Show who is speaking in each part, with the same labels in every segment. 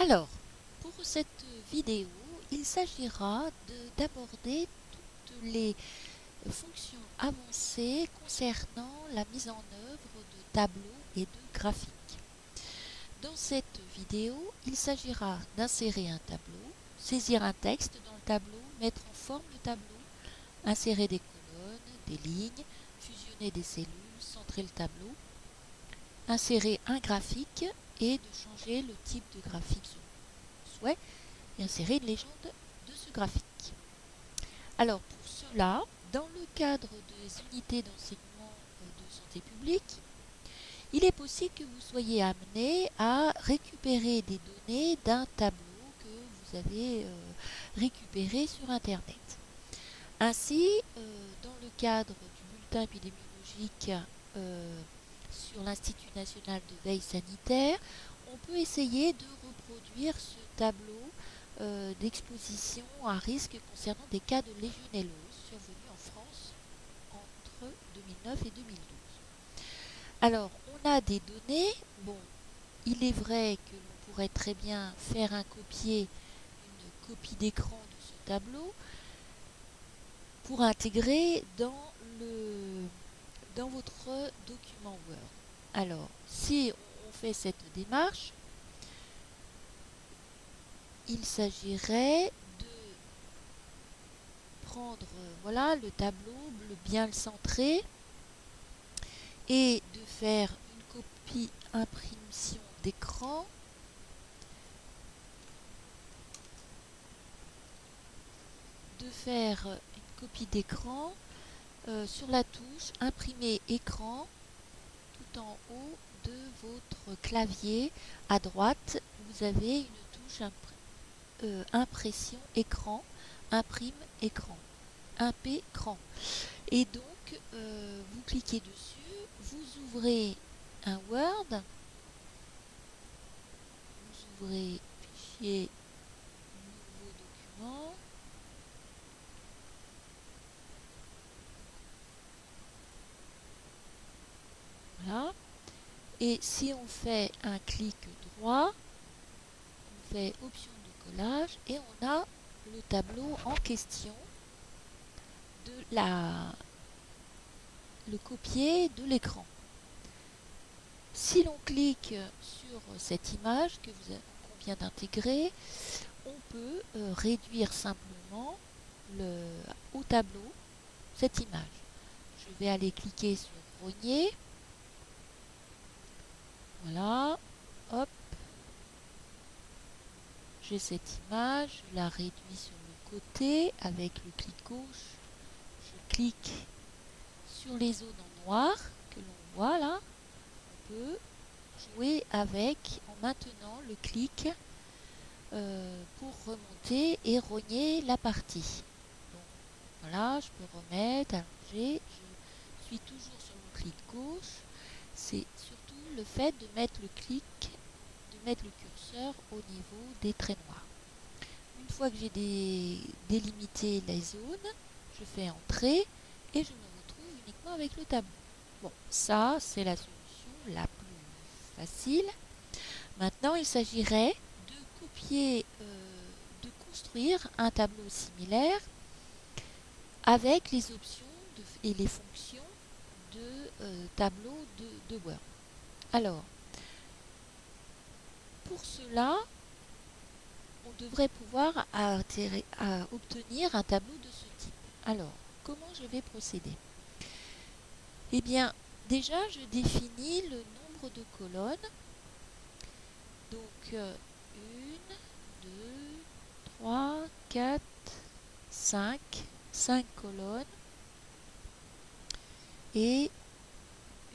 Speaker 1: Alors, pour cette vidéo, il s'agira d'aborder toutes les fonctions avancées concernant la mise en œuvre de tableaux et de graphiques. Dans cette vidéo, il s'agira d'insérer un tableau, saisir un texte dans le tableau, mettre en forme le tableau, insérer des colonnes, des lignes, fusionner des cellules, centrer le tableau, insérer un graphique et de changer le type de graphique selon souhait et insérer une légende de ce graphique. Alors pour cela, dans le cadre des unités d'enseignement de santé publique, il est possible que vous soyez amené à récupérer des données d'un tableau que vous avez récupéré sur Internet. Ainsi, dans le cadre du bulletin épidémiologique sur l'Institut national de veille sanitaire, on peut essayer de reproduire ce tableau d'exposition à risque concernant des cas de légionellose survenus en France entre 2009 et 2012. Alors, on a des données. Bon, il est vrai que l'on pourrait très bien faire un copier, une copie d'écran de ce tableau pour intégrer dans votre document Word. Alors, si on fait cette démarche, il s'agirait de prendre voilà, le tableau, bien le centrer et de faire une copie impression d'écran. De faire une copie d'écran sur la touche imprimer écran tout en haut de votre clavier. À droite, vous avez une touche impression écran, imprime écran, imp-écran. Et donc, vous cliquez dessus, vous ouvrez un Word, vous ouvrez fichier, nouveau document, voilà. Et si on fait un clic droit, on fait option de collage et on a le tableau en question de le copier de l'écran. Si l'on clique sur cette image qu'on vient d'intégrer, on peut réduire simplement au tableau cette image. Je vais aller cliquer sur rogner. Voilà, hop, j'ai cette image, je la réduis sur le côté avec le clic gauche. Je clique sur les zones en noir que l'on voit là. On peut jouer avec en maintenant le clic pour remonter et rogner la partie. Donc, voilà, je peux remettre, allonger, je suis toujours sur mon clic gauche. C'est surtout le fait de mettre le curseur au niveau des traits noirs. Une fois que j'ai délimité les zones, je fais entrer et je me retrouve uniquement avec le tableau. Bon, ça c'est la solution la plus facile. Maintenant, il s'agirait de copier, de construire un tableau similaire avec les options et les fonctions de tableau de Word. Alors, pour cela, on devrait pouvoir obtenir un tableau de ce type. Alors, comment je vais procéder? Eh bien, déjà, je définis le nombre de colonnes. Donc, 1, 2, 3, 4, 5 colonnes. Et 1,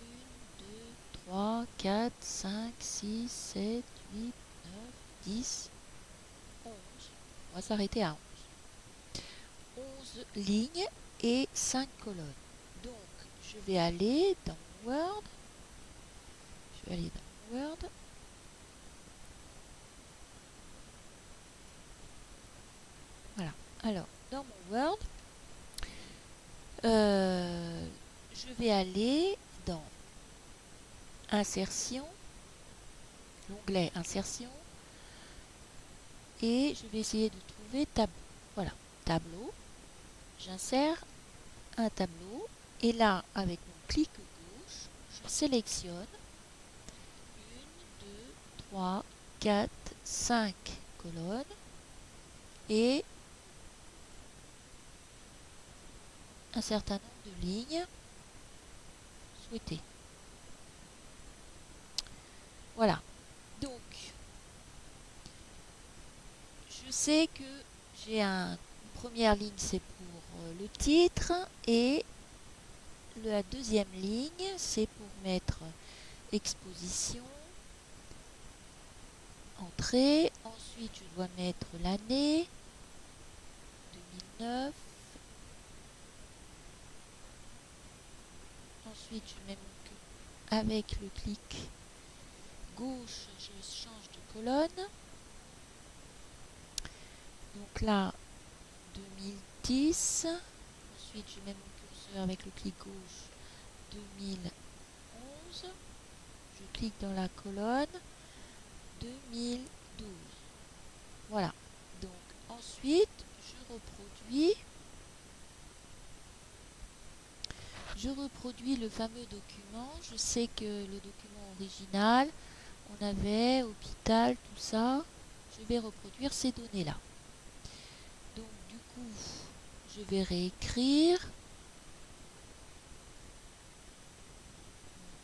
Speaker 1: 2, 3, 4, 5, 6, 7, 8, 9, 10, 11. On va s'arrêter à 11. 11 lignes et 5 colonnes. Donc, je vais aller dans Word. Voilà. Alors, dans mon Word, je vais aller dans Insertion, l'onglet Insertion, et je vais essayer de trouver tableau. Voilà, tableau. J'insère un tableau et là, avec mon clic gauche, je sélectionne 1, 2, 3, 4, 5 colonnes et un certain nombre de lignes souhaitées. Voilà. Donc, je sais que j'ai une première ligne, c'est pour le titre, et la deuxième ligne, c'est pour mettre exposition, entrée. Ensuite, je dois mettre l'année, 2009. Ensuite, je mets avec le clic gauche, je change de colonne. Donc là, 2010. Ensuite, je mets mon curseur avec le clic gauche, 2011. Je clique dans la colonne, 2012. Voilà. Donc, ensuite, je reproduis le fameux document. Je sais que le document original, on avait hôpital, tout ça. Je vais reproduire ces données-là. Donc, du coup, je vais réécrire.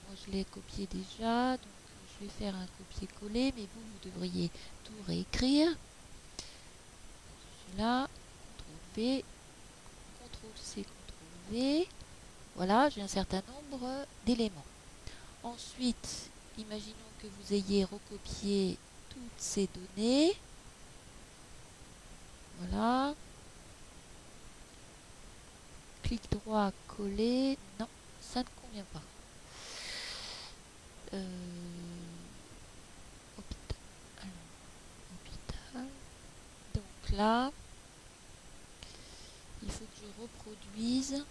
Speaker 1: Moi, je l'ai copié déjà, donc je vais faire un copier-coller, mais vous devriez tout réécrire. Là, CTRL V, CTRL-C, CTRL-V. Voilà, j'ai un certain nombre d'éléments. Ensuite, imaginons que vous ayez recopié toutes ces données. Voilà. Clic droit, coller. Non, ça ne convient pas. Hôpital. Donc là, il faut que je reproduise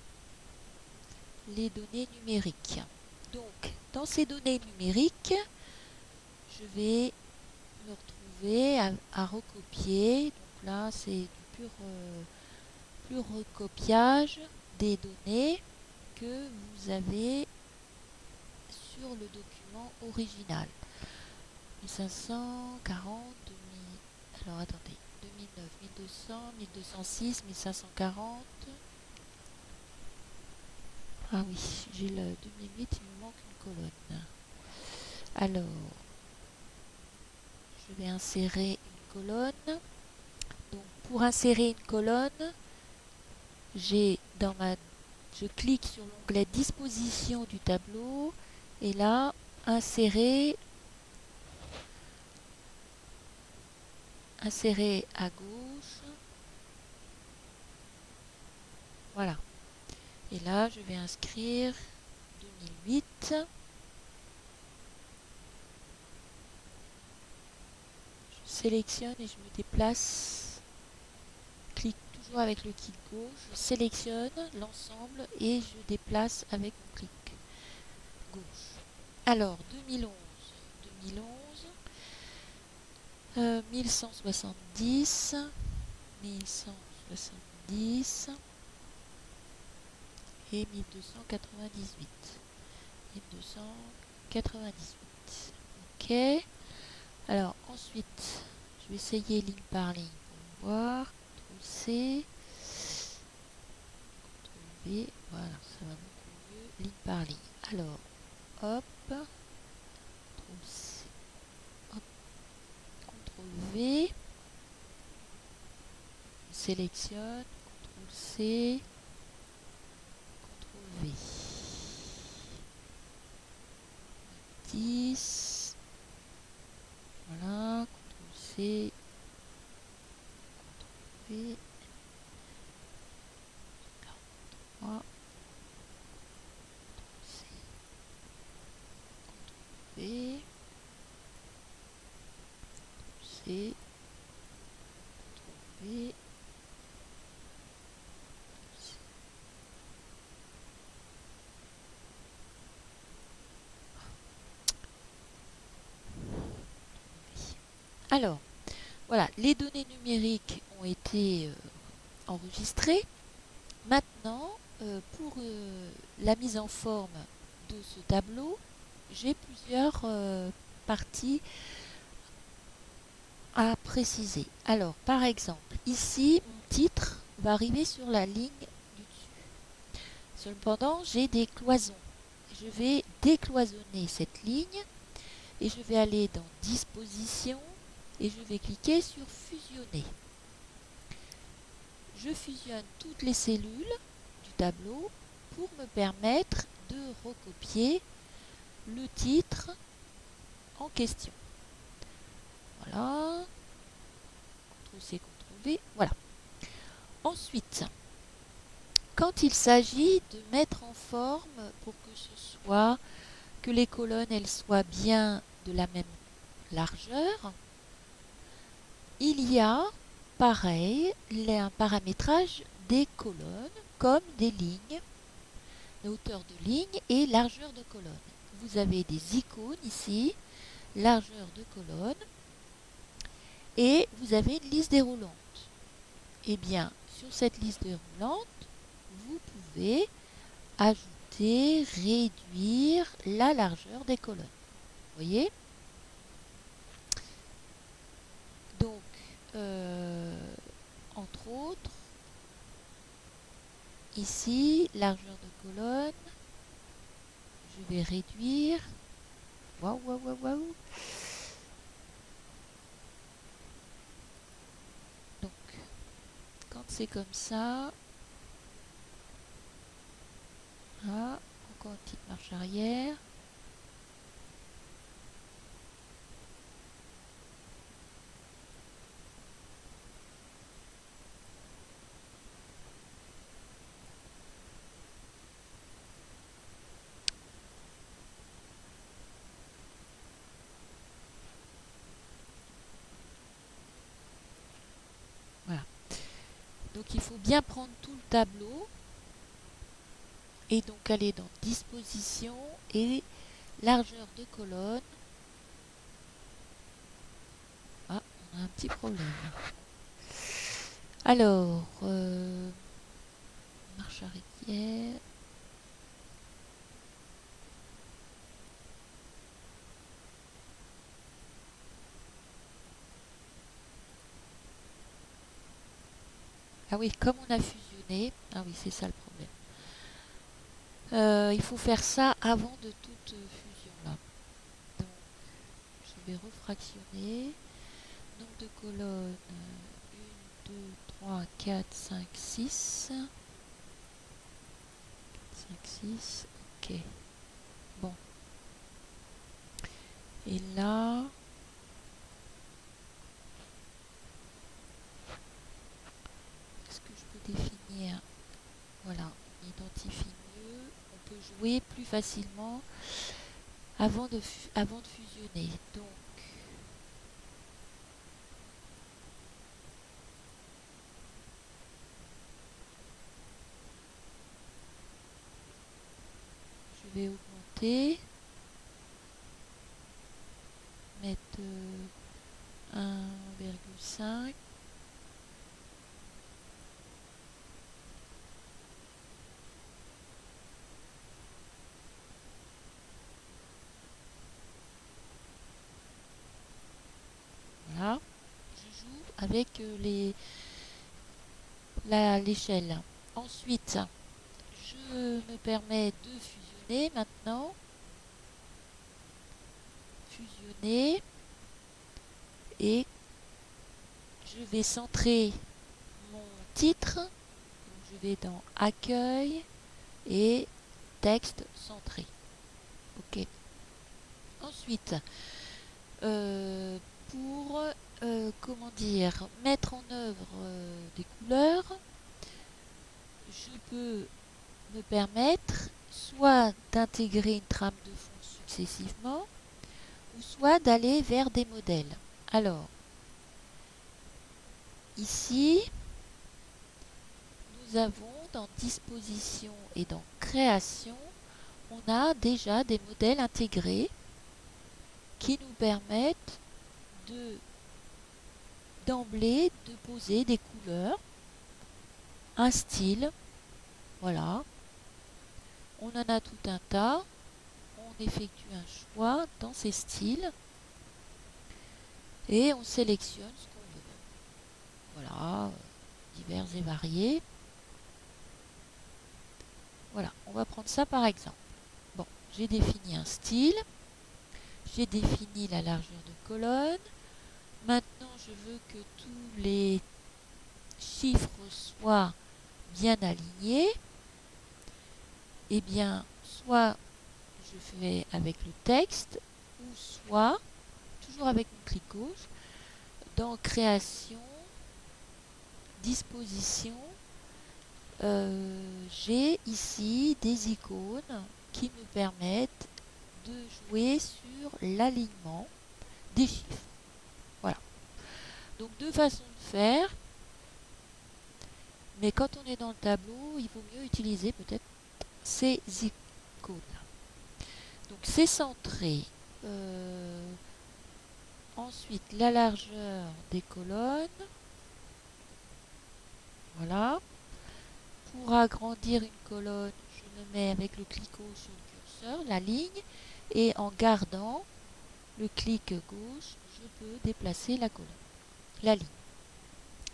Speaker 1: les données numériques. Donc, dans ces données numériques, je vais me retrouver à recopier. Donc là, c'est du pur recopiage des données que vous avez sur le document original. 1540, 2000, alors attendez, 2009, 1200, 1206, 1540. Ah oui, j'ai le 2008, il me manque une colonne. Alors, je vais insérer une colonne. Donc, pour insérer une colonne, je clique sur l'onglet disposition du tableau et là, insérer à gauche. Voilà. Et là, je vais inscrire 2008. Je sélectionne et je me déplace. Clique toujours avec le clic gauche. Je sélectionne l'ensemble et je déplace avec mon clic gauche. Alors, 2011. 1170. 1170. Et 1298. 1298. Ok. Alors ensuite, je vais essayer ligne par ligne pour voir. CTRL-C. CTRL-V. Voilà, ça va beaucoup mieux. Ligne par ligne. Alors, hop. CTRL-C. Hop. CTRL-V. Sélectionne. CTRL-C. CTRL-V. 10. Voilà, CTRL-C, CTRL-V, 43, CTRL-C, CTRL-V, CTRL-V, alors, Voilà, les données numériques ont été enregistrées. Maintenant, pour la mise en forme de ce tableau, j'ai plusieurs parties à préciser. Alors, par exemple, ici, mon titre va arriver sur la ligne du dessus. Cependant, j'ai des cloisons. Je vais décloisonner cette ligne et je vais aller dans Disposition et je vais cliquer sur Fusionner. Je fusionne toutes les cellules du tableau pour me permettre de recopier le titre en question. Voilà. CTRL-C, CTRL-V. Voilà. Ensuite, quand il s'agit de mettre en forme pour que ce soit, que les colonnes elles soient bien de la même largeur, il y a pareil un paramétrage des colonnes comme des lignes, hauteur de ligne et largeur de colonne. Vous avez des icônes ici, largeur de colonne, et vous avez une liste déroulante. Et bien, sur cette liste déroulante, vous pouvez ajouter, réduire la largeur des colonnes. Vous voyez? Donc, entre autres, ici, largeur de colonne, je vais réduire. Waouh, waouh, waouh, waouh. Donc, quand c'est comme ça, ah, encore une petite marche arrière. Voilà. Donc il faut bien prendre tout le tableau et donc aller dans Disposition et largeur de colonne. Ah, on a un petit problème. Alors, marche arrière. Ah oui, comme on a fusionné, ah oui, c'est ça le problème. Il faut faire ça avant de toute fusion là. Donc, je vais refractionner. Nombre de colonnes, 1, 2, 3, 4, 5, 6. 5, 6, ok. Bon. Et là, est-ce que je peux définir? Voilà, on identifie mieux, on peut jouer plus facilement avant de fusionner. Donc, je vais augmenter, mettre 1,5. Voilà, je joue avec l'échelle. Ensuite, je me permets de fusionner maintenant. Fusionner. Et je vais centrer mon titre. Donc, je vais dans Accueil et Texte centré. Ok. Ensuite, pour comment dire, mettre en œuvre des couleurs, je peux me permettre soit d'intégrer une trame de fond successivement, ou soit d'aller vers des modèles. Alors, ici, nous avons dans Disposition et dans Création, on a déjà des modèles intégrés qui nous permettent d'emblée de poser des couleurs, un style, voilà. On en a tout un tas. On effectue un choix dans ces styles et on sélectionne ce qu'on veut. Voilà, divers et variés. Voilà, on va prendre ça par exemple. Bon, j'ai défini un style, j'ai défini la largeur de colonne. Maintenant, je veux que tous les chiffres soient bien alignés. Eh bien, soit je fais avec le texte, ou soit, toujours avec mon clic gauche, dans création, disposition, j'ai ici des icônes qui me permettent de jouer sur l'alignement des chiffres. Voilà. Donc deux façons de faire, mais quand on est dans le tableau, il vaut mieux utiliser peut-être ces icônes-là. Donc c'est centré. Ensuite, la largeur des colonnes. Voilà. Pour agrandir une colonne, je me mets avec le clic gauche sur le curseur, la ligne, et en gardant le clic gauche, je peux déplacer la colonne, la ligne.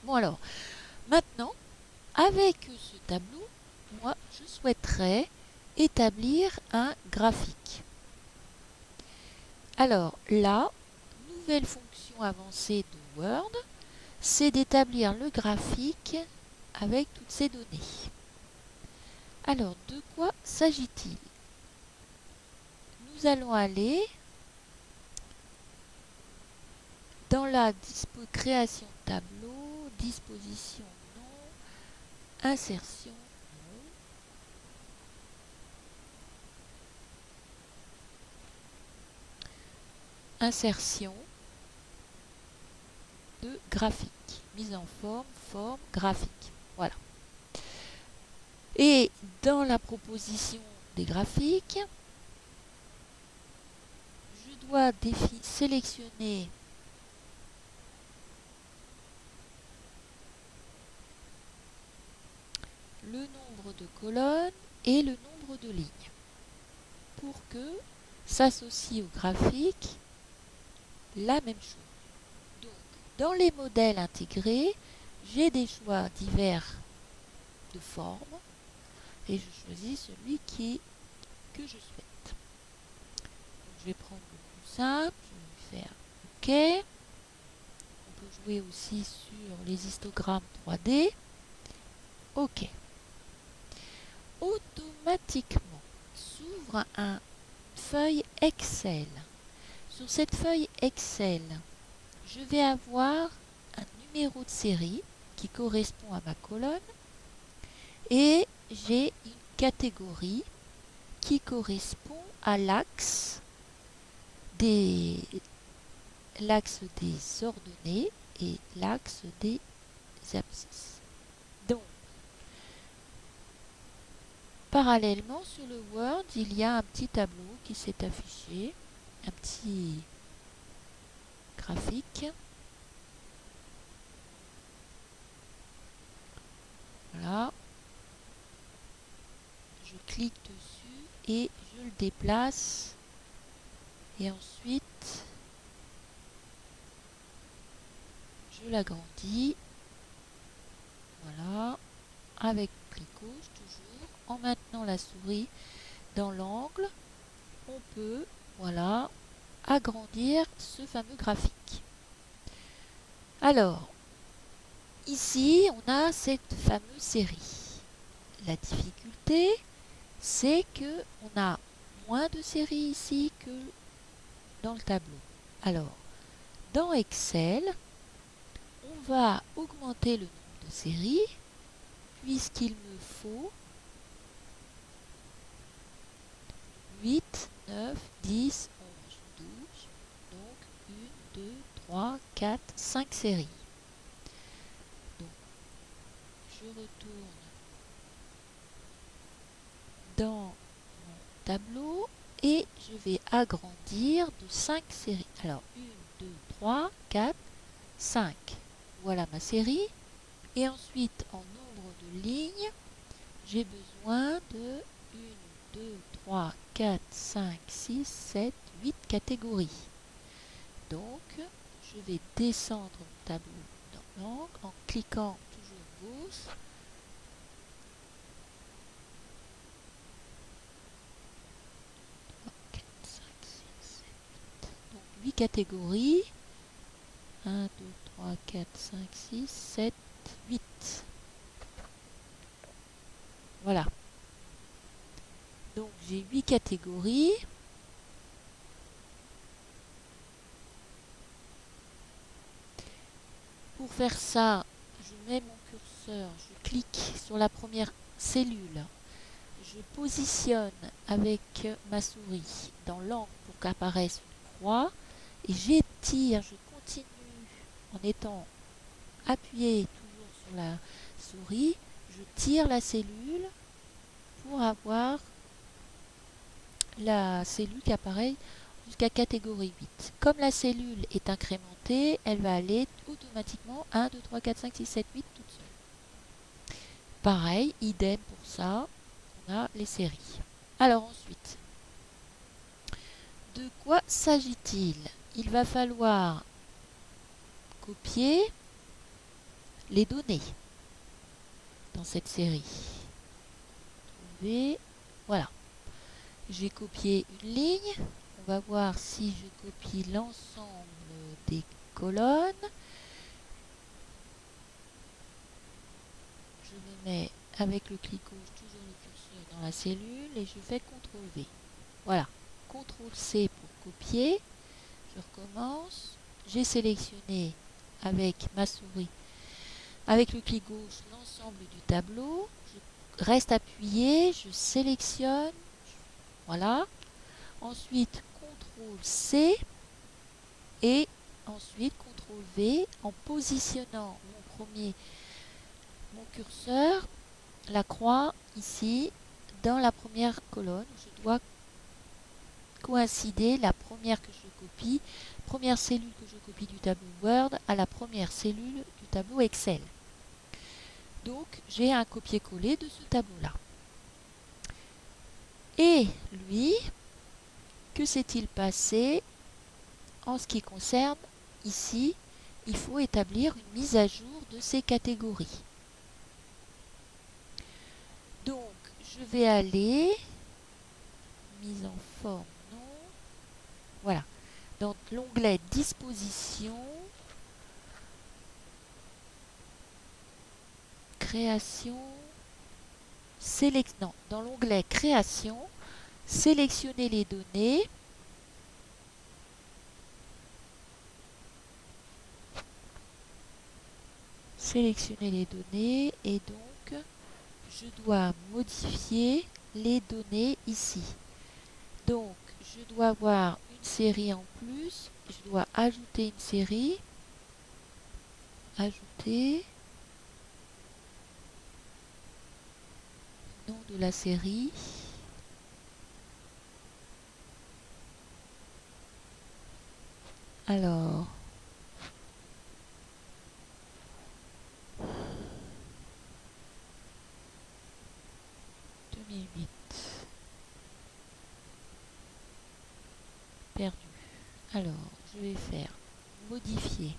Speaker 1: Bon alors, maintenant, avec ce tableau, moi, je souhaiterais établir un graphique. Alors là, nouvelle fonction avancée de Word, c'est d'établir le graphique avec toutes ces données. Alors, de quoi s'agit-il? Nous allons aller dans la création tableau, disposition non, insertion non. Insertion de graphique, mise en forme, forme, graphique. Voilà. Et dans la proposition des graphiques, je dois sélectionner le nombre de colonnes et le nombre de lignes pour que s'associe au graphique la même chose. Donc, dans les modèles intégrés, j'ai des choix divers de formes et je choisis celui que je souhaite. Donc, je vais prendre le plus simple, je vais faire OK. On peut jouer aussi sur les histogrammes 3D. OK. Automatiquement s'ouvre une feuille Excel. Sur cette feuille Excel, je vais avoir un numéro de série qui correspond à ma colonne et j'ai une catégorie qui correspond à l'axe des ordonnées et l'axe des abscisses. Donc, parallèlement sur le Word, il y a un petit tableau qui s'est affiché, un petit graphique. Voilà. Je clique dessus et je le déplace. Et ensuite, je l'agrandis. Voilà. Avec le clic gauche toujours. En maintenant la souris dans l'angle, on peut, voilà, agrandir ce fameux graphique. Alors, ici, on a cette fameuse série. La difficulté, c'est que on a moins de séries ici que dans le tableau. Alors, dans Excel, on va augmenter le nombre de séries puisqu'il me faut 8, 9, 10, 11, 12, donc 1, 2, 3, 4, 5 séries. Donc, je retourne dans mon tableau et je vais agrandir de 5 séries. Alors, 1, 2, 3, 4, 5. voilà ma série. Et ensuite, en nombre de lignes, j'ai besoin de 1, 2, 3, 4, 5, 6, 7, 8 catégories. Donc, je vais descendre mon tableau dans l'angle en cliquant toujours gauche. Donc 8 catégories. 1, 2, 3, 4, 5, 6, 7, 8. Voilà. Donc j'ai 8 catégories. Pour faire ça, je mets mon curseur, je clique sur la première cellule. Je positionne avec ma souris dans l'angle pour qu'apparaisse une croix. Et j'étire, je continue en étant appuyé toujours sur la souris. Je tire la cellule pour avoir la cellule qui apparaît jusqu'à catégorie 8. Comme la cellule est incrémentée, elle va aller automatiquement 1, 2, 3, 4, 5, 6, 7, 8 toute seule. Pareil, idem pour ça, on a les séries. Alors ensuite, de quoi s'agit-il? Il va falloir copier les données dans cette série. Trouver, voilà. J'ai copié une ligne. On va voir si je copie l'ensemble des colonnes. Je me mets avec le clic gauche toujours le curseur dans la cellule et je fais CTRL V. Voilà, CTRL C pour copier. Je recommence. J'ai sélectionné avec ma souris, avec le clic gauche, l'ensemble du tableau. Je reste appuyé, je sélectionne. Voilà. Ensuite, CTRL C et ensuite CTRL V en positionnant mon curseur, la croix ici, dans la première colonne. Je dois coïncider la première que je copie, première cellule que je copie du tableau Word à la première cellule du tableau Excel. Donc, j'ai un copier-coller de ce tableau-là. Et lui, que s'est-il passé en ce qui concerne ici? Il faut établir une mise à jour de ces catégories. Donc, je vais aller, mise en forme, non, voilà, dans l'onglet Disposition, Création, non, dans l'onglet Création, sélectionner les données, et donc je dois modifier les données ici. Donc je dois avoir une série en plus, je dois ajouter une série, ajouter nom de la série, alors perdu. Alors, je vais faire modifier.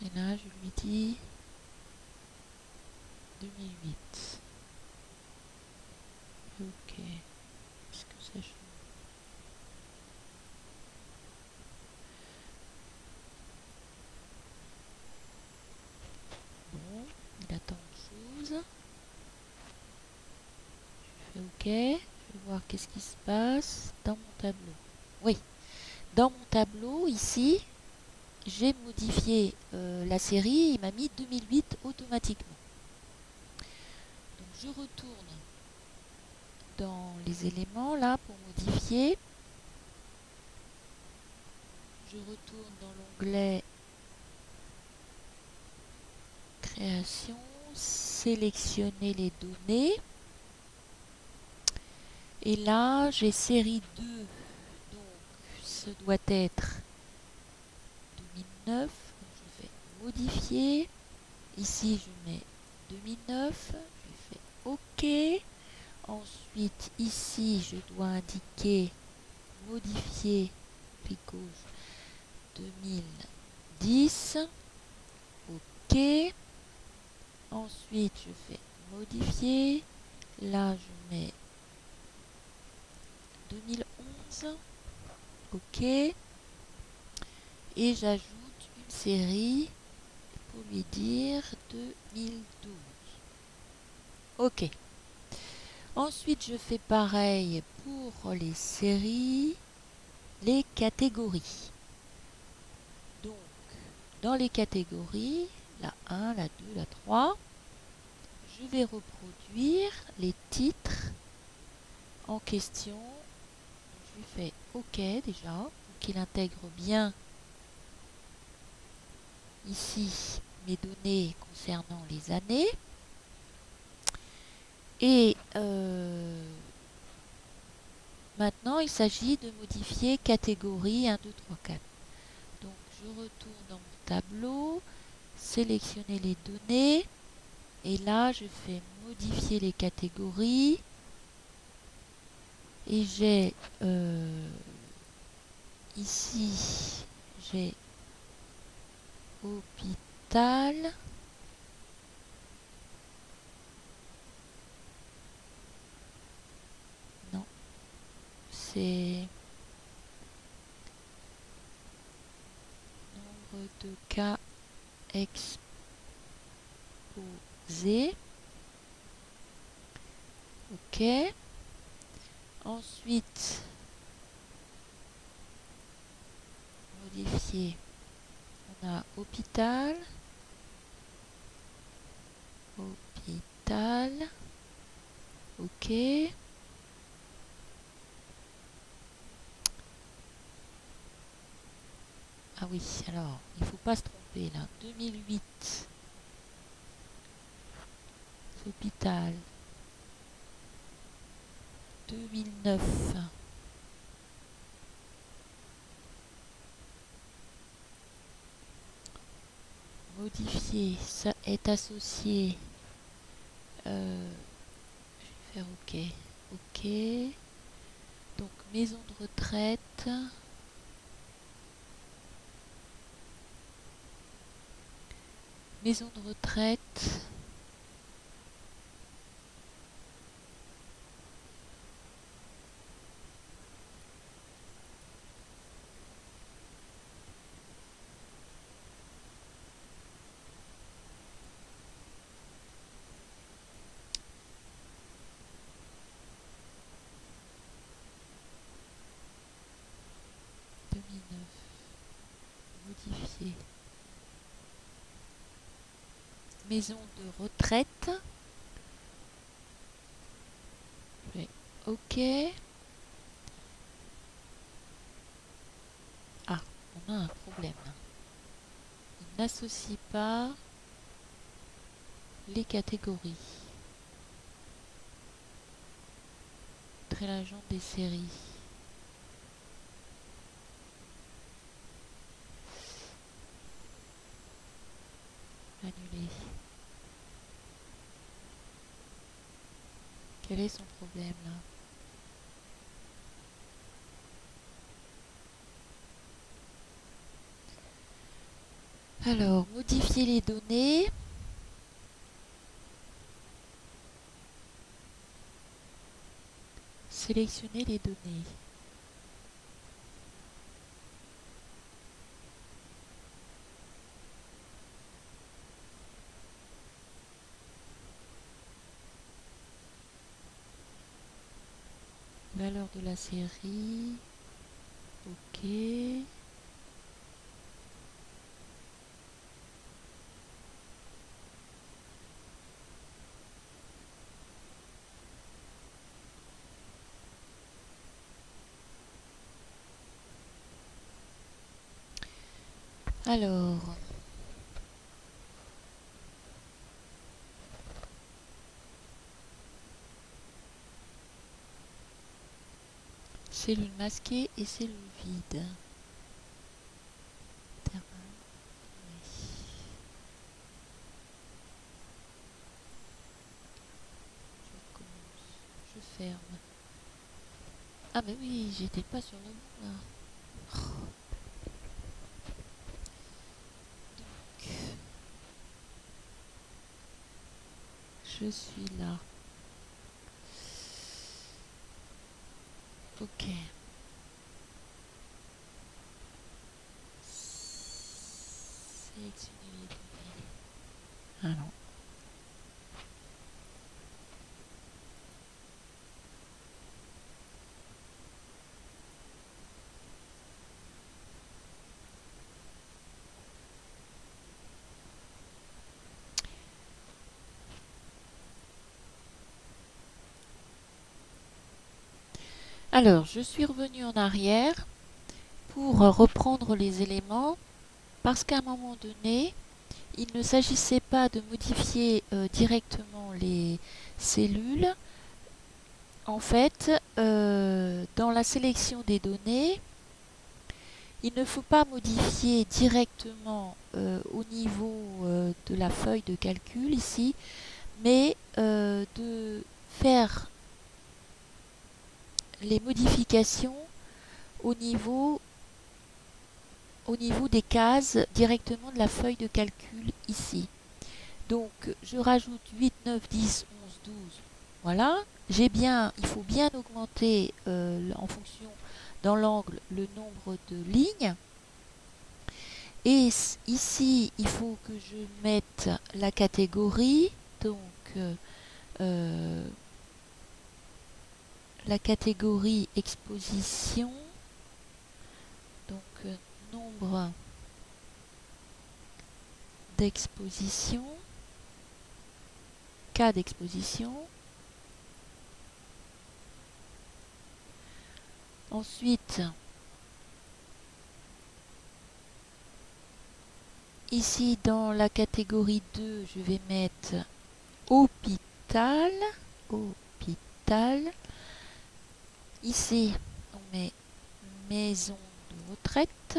Speaker 1: Et là, je lui dis 2008. Ok. Est-ce que ça change? Bon, il attend autre chose. Je fais OK. Je vais voir qu'est-ce qui se passe dans mon tableau. Oui, dans mon tableau, ici, j'ai modifié la série. Il m'a mis 2008 automatiquement. Donc, je retourne dans les éléments, là, pour modifier. Je retourne dans l'onglet Création, sélectionner les données. Et là, j'ai série 2, donc ce doit être 2009. Je fais modifier. Ici, je mets 2009. Je fais OK. Ensuite, ici, je dois indiquer modifier, clic gauche, 2010. OK. Ensuite, je fais modifier. Là, je mets 2011. OK. Et j'ajoute une série pour lui dire 2012. OK. Ensuite, je fais pareil pour les séries, les catégories. Donc, dans les catégories, la 1, la 2, la 3, je vais reproduire les titres en question. Je lui fais OK déjà, pour qu'il intègre bien ici mes données concernant les années. Et maintenant, il s'agit de modifier catégorie 1, 2, 3, 4. Donc, je retourne dans mon tableau, sélectionner les données. Et là, je fais modifier les catégories. Et j'ai ici, j'ai hôpital. Non, c'est nombre de cas exposés. OK. Ensuite, modifier. On a hôpital. Hôpital. OK. Ah oui, alors, il ne faut pas se tromper là. 2008. Hôpital. 2009. Modifier, ça est associé. Je vais faire OK. OK. Donc, maison de retraite. Maison de retraite. Modifier. Maison de retraite. Je fais OK. Ah, on a un problème. Il n'associe pas les catégories. Très l'agent des séries. Annuler. Quel est son problème là? Alors, modifier les données. Sélectionner les données. Valeur de la série. OK. Alors, Cellules masquées et cellules vides. Thermal, oui. Je commence. Je ferme. Ah mais oui, j'étais pas sur le bon là. Donc, je suis là. Ok. Sélectionner les données. Ah non. Alors, je suis revenue en arrière pour reprendre les éléments parce qu'à un moment donné, il ne s'agissait pas de modifier directement les cellules. En fait, dans la sélection des données, il ne faut pas modifier directement au niveau de la feuille de calcul ici, mais de faire les modifications au niveau des cases directement de la feuille de calcul ici. Donc je rajoute 8, 9, 10, 11, 12. Voilà. Il faut bien augmenter en fonction dans l'angle le nombre de lignes. Et ici, il faut que je mette la catégorie. Donc la catégorie exposition. Donc nombre d'exposition, cas d'exposition. Ensuite, ici dans la catégorie 2, je vais mettre hôpital. Hôpital. Ici, on met maison de retraite.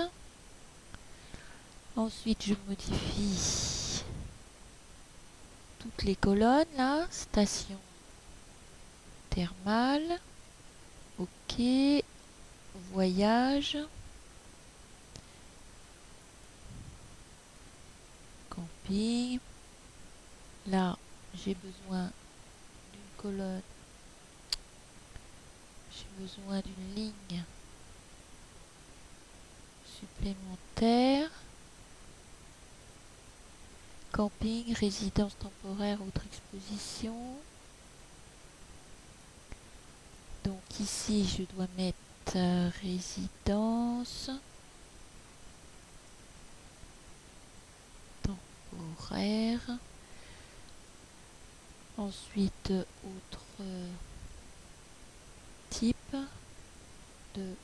Speaker 1: Ensuite, je modifie toutes les colonnes là. Station thermale. Ok. Voyage. Camping. Là, j'ai besoin d'une colonne. J'ai besoin d'une ligne supplémentaire. Camping, résidence temporaire, autre exposition. Donc ici, je dois mettre résidence temporaire. Ensuite, autre type de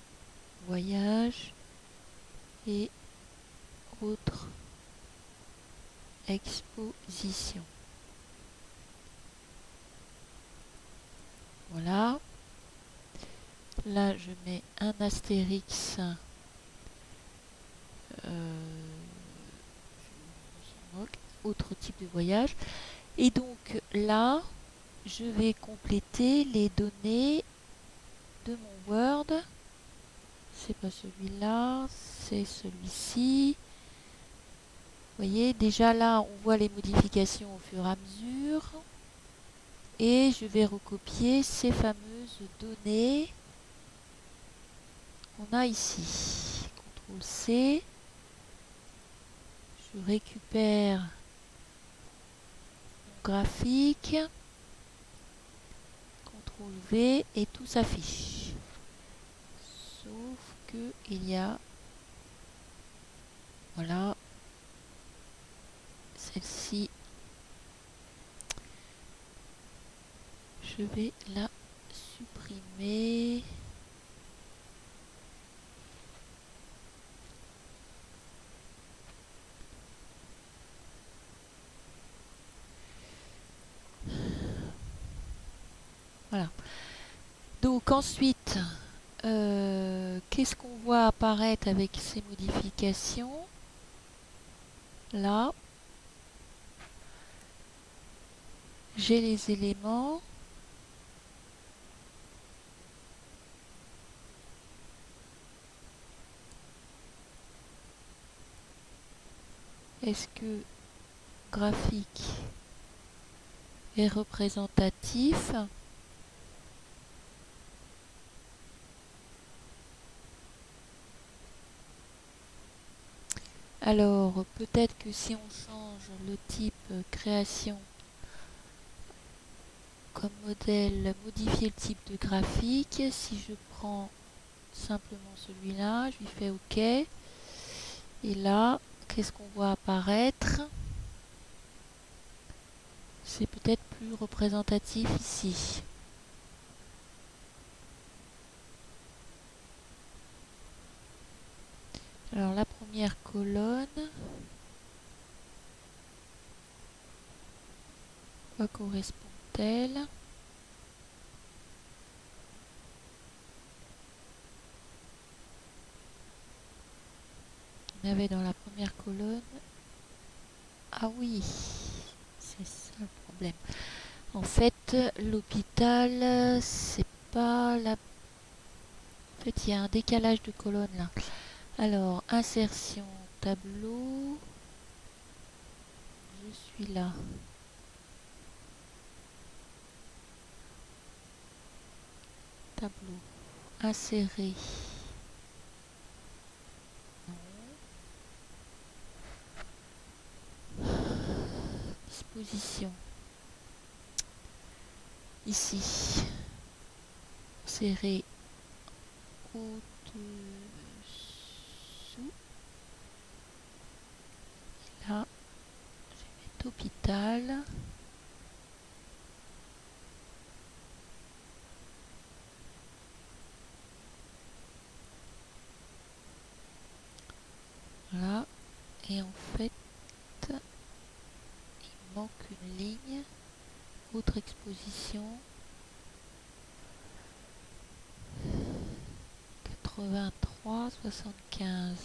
Speaker 1: voyage et autre exposition. Voilà. Là, je mets un astérix. Autre type de voyage. Et donc là, je vais compléter les données de mon Word. C'est pas celui-là, c'est celui-ci. Vous voyez, déjà là, on voit les modifications au fur et à mesure. Et je vais recopier ces fameuses données qu'on a ici. CTRL C. Je récupère mon graphique. CTRL V et tout s'affiche. Sauf que il y a... Voilà. Celle-ci. Je vais la supprimer. Voilà. Donc ensuite, Qu'est-ce qu'on voit apparaître avec ces modifications? Là, j'ai les éléments. Est-ce que graphique est représentatif? Alors, peut-être que si on change le type création comme modèle, modifier le type de graphique, si je prends simplement celui-là, je lui fais OK. Et là, qu'est-ce qu'on voit apparaître? C'est peut-être plus représentatif ici. Alors la première colonne, quoi correspond-elle? On avait dans la première colonne... Ah oui, c'est ça le problème. En fait, l'hôpital, c'est pas la... En fait, il y a un décalage de colonnes là. Alors, insertion, tableau. Je suis là. Tableau. Insérer. Non. Disposition. Ici. Insérer au-dessous. Là, je vais mettre hôpital. Voilà. Et en fait, il manque une ligne. Autre exposition. 83, 75.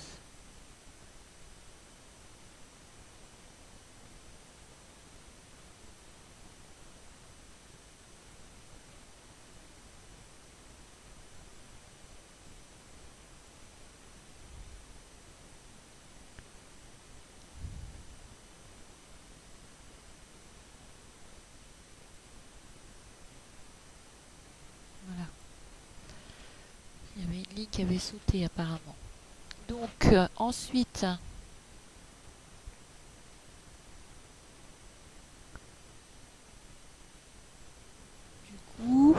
Speaker 1: Voilà. Il y avait une ligne qui avait sauté apparemment. Donc ensuite, du coup,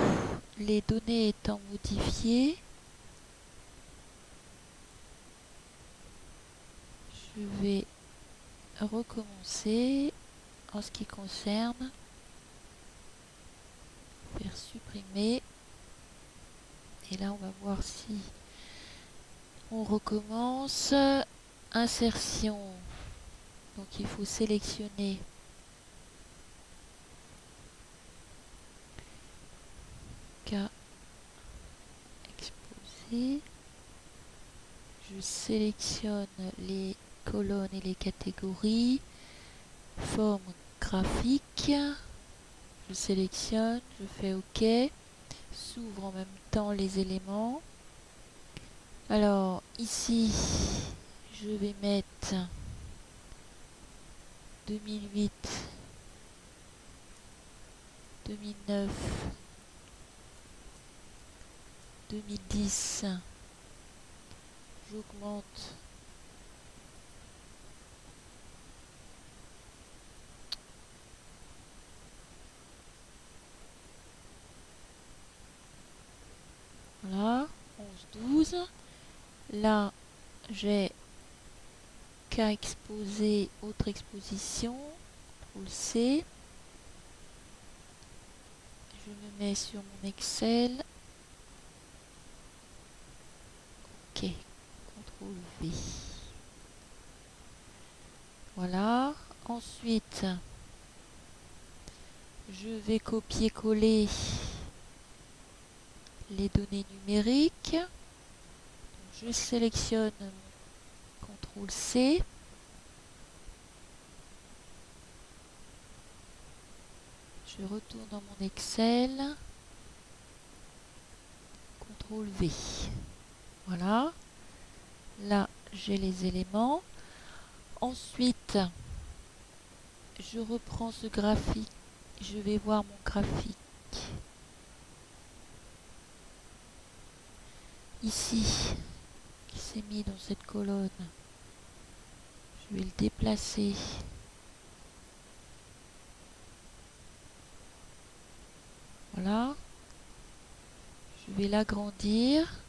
Speaker 1: les données étant modifiées, je vais recommencer en ce qui concerne faire supprimer. Et là, on va voir si on recommence. Insertion. Donc il faut sélectionner cas exposé. Je sélectionne les colonnes et les catégories. Forme graphique. Je sélectionne, je fais OK. S'ouvre en même temps les éléments. Alors ici, je vais mettre 2008, 2009, 2010. J'augmente voilà, 11, 12. Là, j'ai cas exposé, autre exposition, contrôle C. Je me mets sur mon Excel. OK, contrôle V. Voilà. Ensuite, je vais copier-coller les données numériques. Je sélectionne CTRL C. Je retourne dans mon Excel. CTRL V. Voilà. Là, j'ai les éléments. Ensuite, je reprends ce graphique. Je vais voir mon graphique. Ici, qui s'est mis dans cette colonne. Je vais le déplacer. Voilà. Je vais l'agrandir.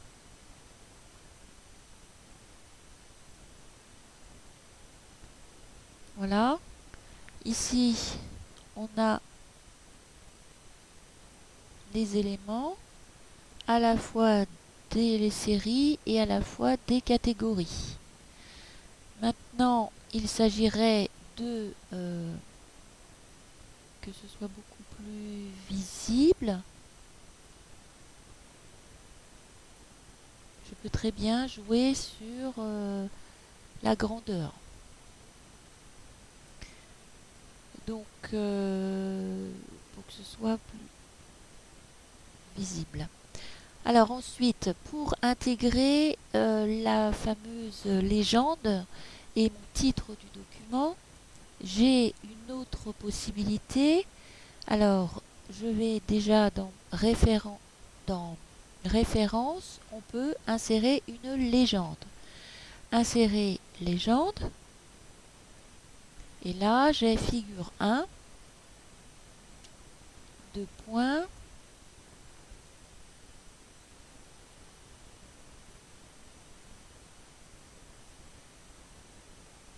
Speaker 1: Voilà. Ici, on a les éléments, à la fois des séries et à la fois des catégories. Maintenant, il s'agirait de que ce soit beaucoup plus visible. Je peux très bien jouer sur la grandeur. Donc, pour que ce soit plus visible. Alors ensuite, pour intégrer la fameuse légende et mon titre du document, j'ai une autre possibilité. Alors, je vais déjà dans référence, on peut insérer une légende. Insérer légende. Et là, j'ai figure 1, 2 points.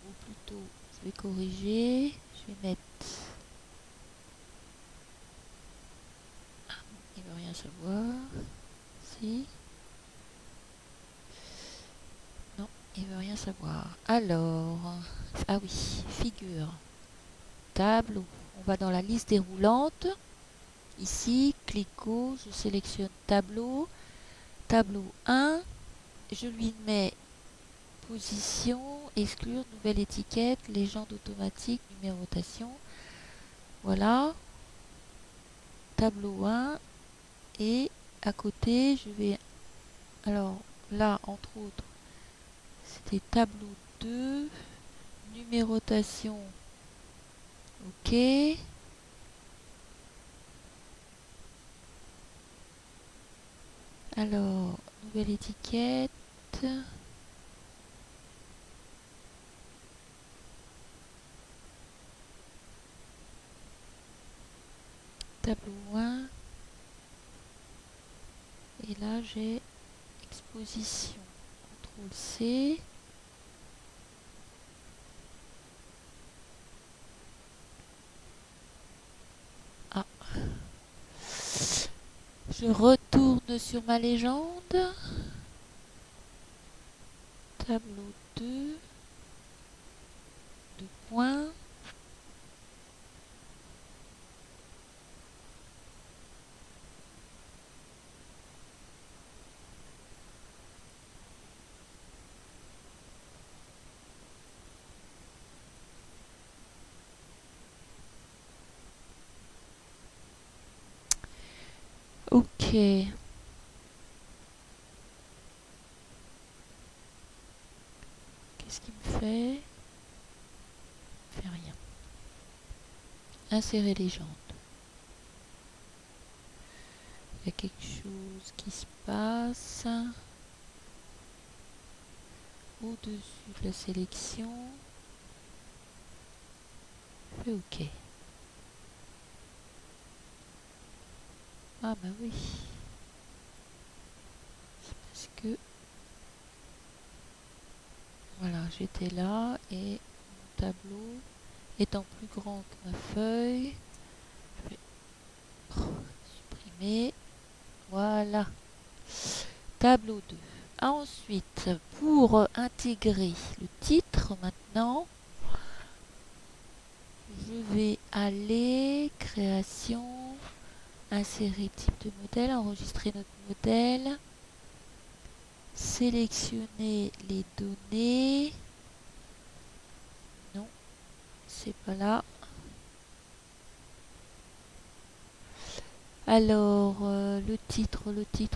Speaker 1: Ou plutôt, je vais corriger. Je vais mettre... Ah, il ne veut rien savoir. Si. Non, il veut rien savoir. Alors, ah oui, figure, tableau. On va dans la liste déroulante. Ici, clico, je sélectionne tableau. Tableau 1, je lui mets position, exclure, nouvelle étiquette, légende automatique, numérotation. Voilà. Tableau 1. Et à côté, je vais... Alors, là, entre autres, c'était tableau 2. Numérotation. OK. Alors, nouvelle étiquette. Tableau 1. Et là, j'ai exposition. CTRL C. Ah. Je retourne sur ma légende. Tableau 2. 2 points. Ok. Qu'est-ce qu'il me fait? Il fait rien. Insérer légende. Il y a quelque chose qui se passe. Au-dessus de la sélection. Je fais OK. Ah bah oui. C'est parce que... Voilà, j'étais là et mon tableau étant plus grand que ma feuille, je vais supprimer. Voilà. Tableau 2. Ensuite, pour intégrer le titre maintenant, je vais aller création, Insérer type de modèle, enregistrer notre modèle, sélectionner les données. Non, c'est pas là. Alors, le titre. Le titre.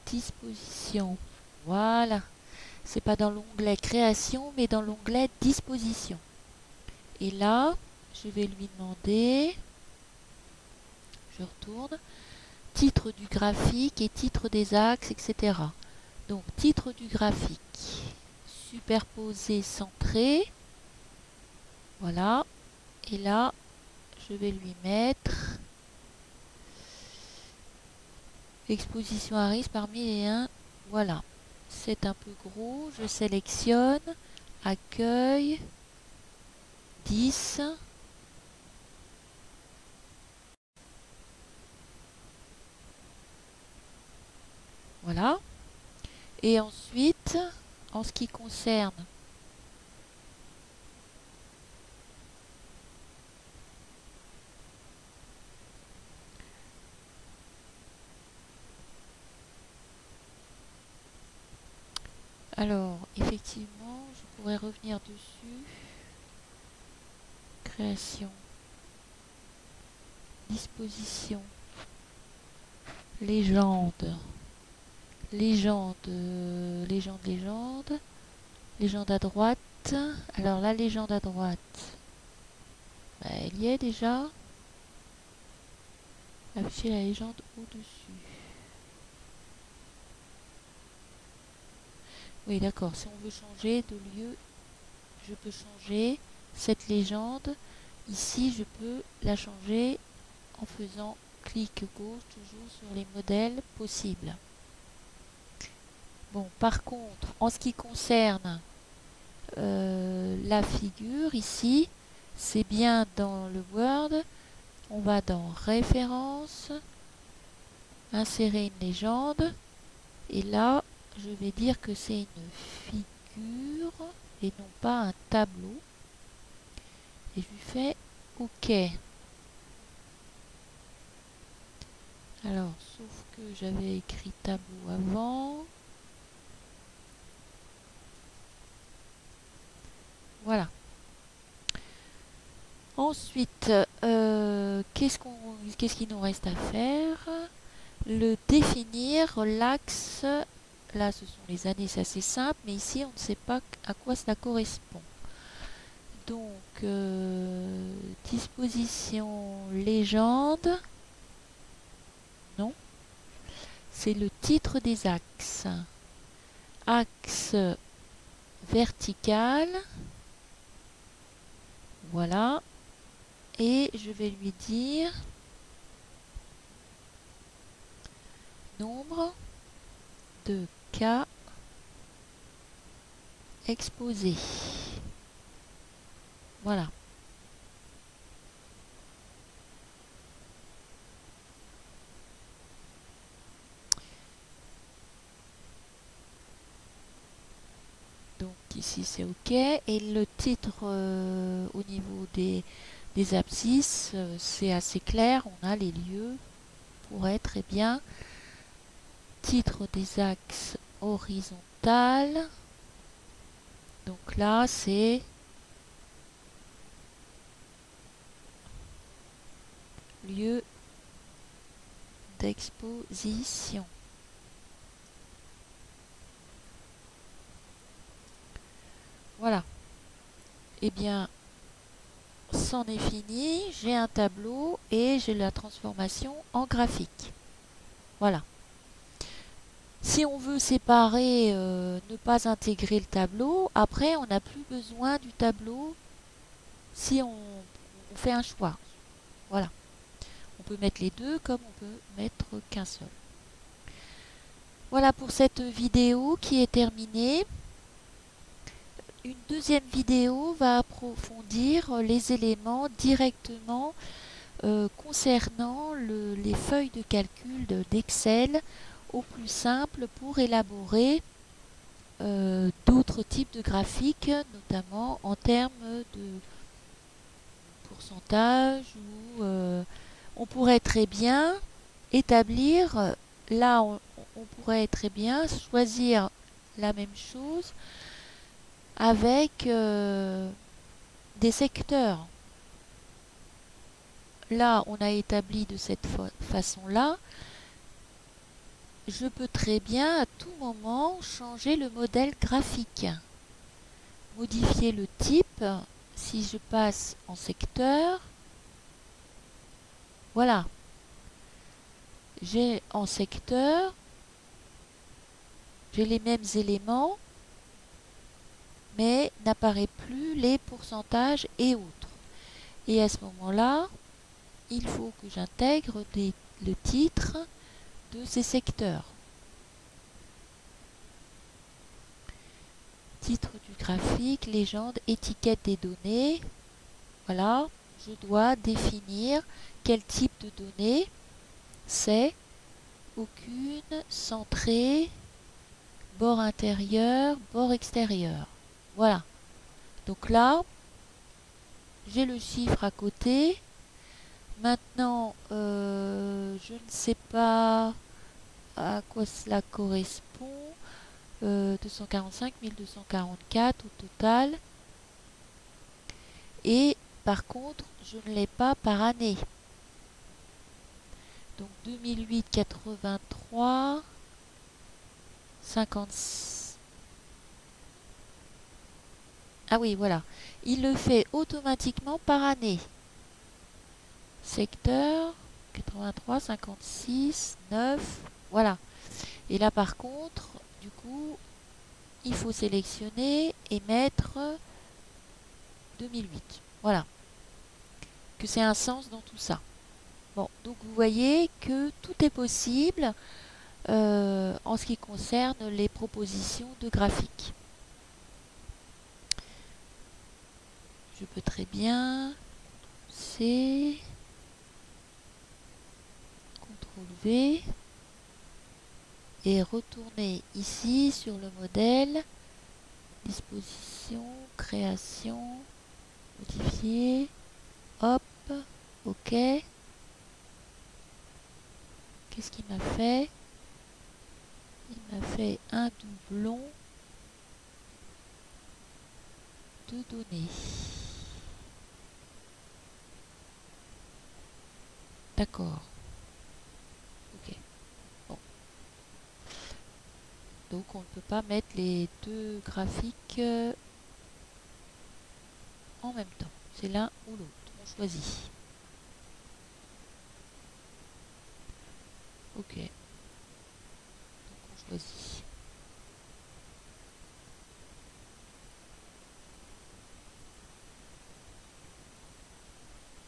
Speaker 1: Disposition. Voilà. C'est pas dans l'onglet création, mais dans l'onglet disposition. Et là, je vais lui demander, je retourne, titre du graphique et titre des axes, etc. Donc, titre du graphique, superposé, centré. Voilà. Et là, je vais lui mettre exposition à risque parmi les 1. Voilà. C'est un peu gros. Je sélectionne. Accueil. 10. Voilà. Et ensuite, en ce qui concerne alors, effectivement, je pourrais revenir dessus. Création. Disposition. Légende. Légende à droite. Alors la légende à droite, bah, elle y est déjà. Afficher la légende au-dessus. Oui, d'accord. Si on veut changer de lieu, je peux changer cette légende. Ici, je peux la changer en faisant clic gauche, toujours sur les modèles possibles. Bon, par contre, en ce qui concerne la figure, ici, c'est bien dans le Word. On va dans Références, insérer une légende. Et là, je vais dire que c'est une figure et non pas un tableau. Et je lui fais OK. Alors, sauf que j'avais écrit tableau avant. Voilà. Ensuite, qu'est-ce qu'il nous reste à faire? Le définir, l'axe. Là, ce sont les années, c'est assez simple, mais ici, on ne sait pas à quoi cela correspond. Donc, disposition légende. Non. C'est le titre des axes. Axe vertical. Voilà. Et je vais lui dire nombre de cas exposés. Voilà. Donc ici c'est OK. Et le titre au niveau des abscisses, c'est assez clair. On a les lieux pour être bien. Titre des axes horizontales. Donc là c'est lieu d'exposition. Voilà. Eh bien, c'en est fini. J'ai un tableau et j'ai la transformation en graphique. Voilà. Si on veut séparer, ne pas intégrer le tableau, après on n'a plus besoin du tableau si on fait un choix. Voilà. On peut mettre les deux comme on peut mettre qu'un seul. Voilà pour cette vidéo qui est terminée. Une deuxième vidéo va approfondir les éléments directement concernant les feuilles de calcul d'Excel au plus simple pour élaborer d'autres types de graphiques, notamment en termes de pourcentage ou on pourrait très bien établir, là on pourrait très bien choisir la même chose avec des secteurs. Là on a établi de cette façon-là. Je peux très bien à tout moment changer le modèle graphique, modifier le type. Si je passe en secteur, voilà, j'ai en secteur, j'ai les mêmes éléments, mais n'apparaît plus les pourcentages et autres. Et à ce moment-là, il faut que j'intègre le titre de ces secteurs. Titre du graphique, légende, étiquette des données. Voilà, je dois définir quel type de données c'est. Aucune, centrée, bord intérieur, bord extérieur. Voilà. Donc là, j'ai le chiffre à côté. Maintenant, je ne sais pas à quoi cela correspond. 245, 1244 au total. Et par contre, je ne l'ai pas par année. Donc 2008, 83, 56. Ah oui, voilà. Il le fait automatiquement par année. Secteur 83, 56, 9. Voilà. Et là par contre, du coup, il faut sélectionner et mettre 2008. Voilà. Que c'est un sens dans tout ça. Bon, donc vous voyez que tout est possible en ce qui concerne les propositions de graphiques. Je peux très bien C, CTRL V et retourner ici sur le modèle, disposition, création, modifier, hop, ok. Qu'est-ce qu'il m'a fait? Il m'a fait un doublon de données. D'accord. Ok. Bon. Donc on ne peut pas mettre les deux graphiques en même temps. C'est l'un ou l'autre. On choisit. Ok. Donc on choisit.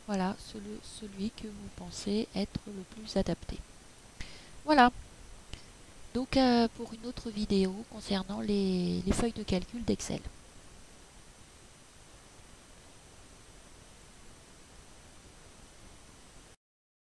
Speaker 1: Voilà, celui que vous pensez être le plus adapté. Voilà. Donc pour une autre vidéo concernant les feuilles de calcul d'Excel.